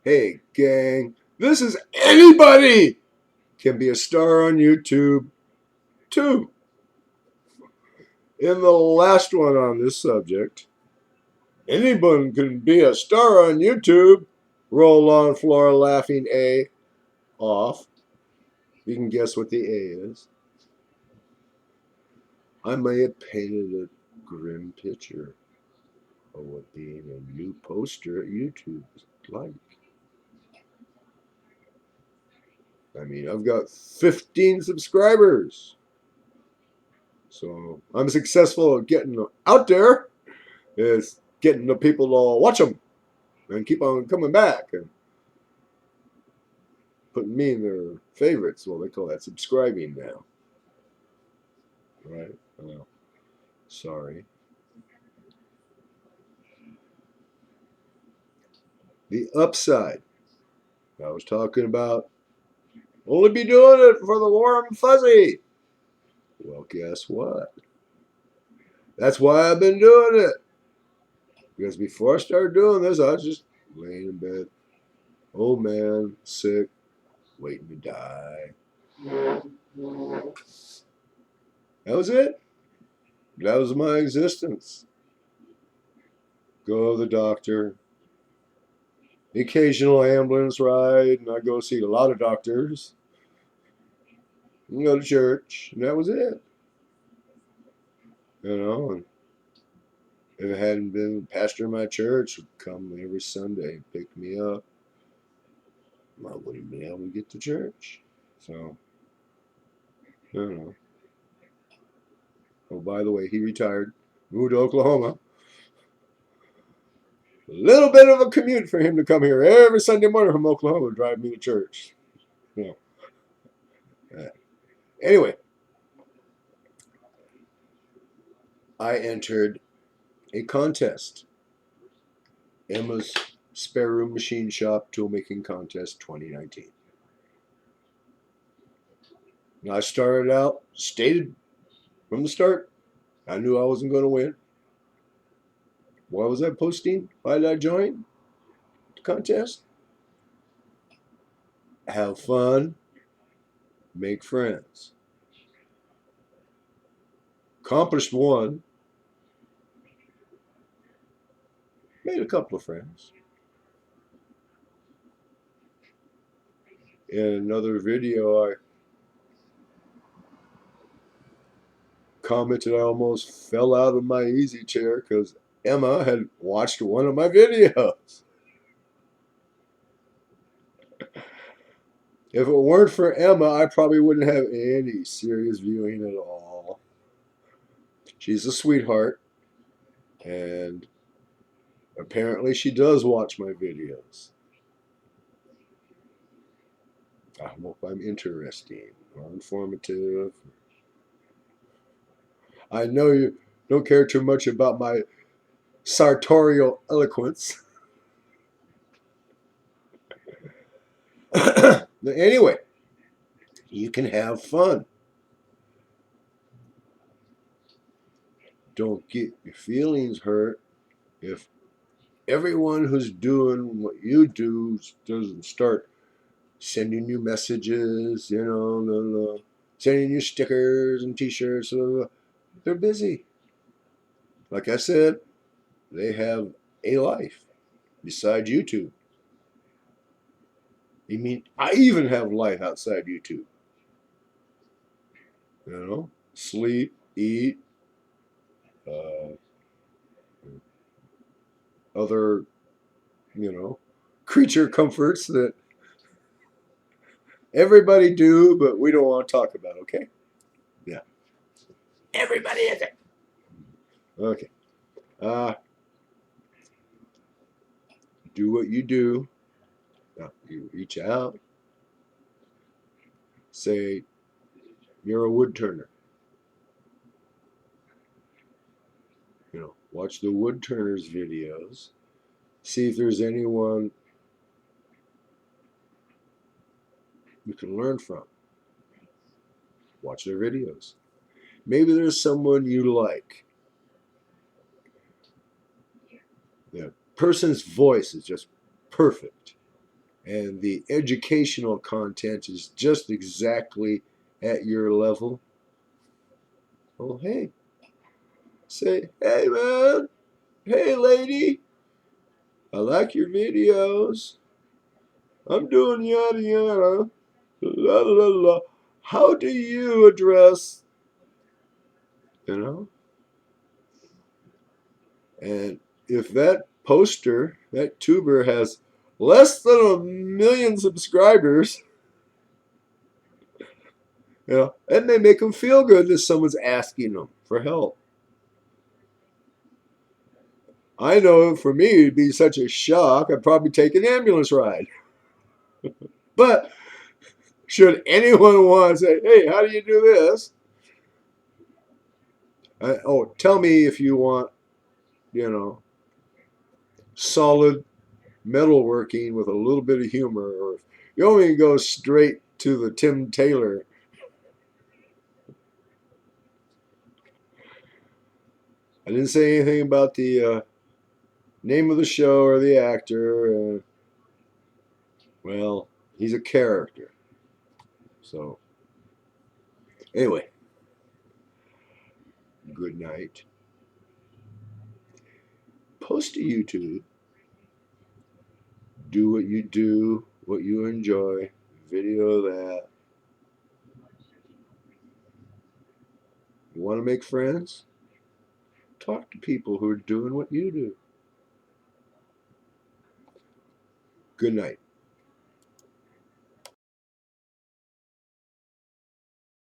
Hey, gang, this is anybody can be a star on YouTube, too. In the last one on this subject, anyone can be a star on YouTube. Roll on floor laughing A off. You can guess what the A is. I may have painted a grim picture of what being a new poster at YouTube is like. I mean, I've got 15 subscribers. So I'm successful at getting out there. It's getting the people to watch them and keep on coming back and putting me in their favorites. Well, they call that subscribing now. Right? Well, sorry. The upside. I was talking about only be doing it for the warm fuzzy. Well, guess what? That's why I've been doing it. Because before I started doing this, I was just laying in bed. Old man, sick, waiting to die. That was it. That was my existence. Go to the doctor. The occasional ambulance ride, and I go see a lot of doctors. And go to church, and that was it. You know, and if it hadn't been the pastor of my church would come every Sunday and pick me up, I wouldn't be able to get to church. So, I don't know. Oh, by the way, he retired, moved to Oklahoma. A little bit of a commute for him to come here every Sunday morning from Oklahoma to drive me to church. You know. Anyway, I entered a contest. Emma's Spare Room Machine Shop Tool Making Contest 2019. And I started out, stated from the start, I knew I wasn't going to win. Why was I posting? Why did I join the contest? Have fun, make friends. Accomplished one, made a couple of friends. In another video, I commented I almost fell out of my easy chair because Emma had watched one of my videos. If it weren't for Emma, I probably wouldn't have any serious viewing at all. She's a sweetheart, and apparently she does watch my videos. I hope I'm interesting or informative. I know you don't care too much about my sartorial eloquence. Anyway, you can have fun. Don't get your feelings hurt if everyone who's doing what you do doesn't start sending you messages, sending you stickers and t-shirts. They're busy. Like I said, they have a life besides YouTube. I mean, I even have life outside YouTube. Sleep, eat, uh, other, creature comforts that everybody do, but we don't want to talk about, okay? Yeah. Everybody is it. Okay. Do what you do. Now, you reach out. Say, you're a wood turner. Watch the wood turners videos. See if there's anyone you can learn from. Watch their videos. Maybe there's someone you like. The person's voice is just perfect. and the educational content is just exactly at your level, well, hey, say, hey man, hey lady, I like your videos. I'm doing yada yada, la la la. How do you address, you know? And if that poster, that tuber has less than 1 million subscribers, it may make them feel good that someone's asking them for help. I know for me it'd be such a shock, I'd probably take an ambulance ride. But should anyone want to say, hey, how do you do this? Tell me if you want, you know, solid metalworking with a little bit of humor, or if you only go straight to the Tim Taylor. I didn't say anything about the name of the show or the actor. Well, he's a character. So, anyway, good night. Post to YouTube. Do what you do, what you enjoy. Video that. You want to make friends? Talk to people who are doing what you do. Good night.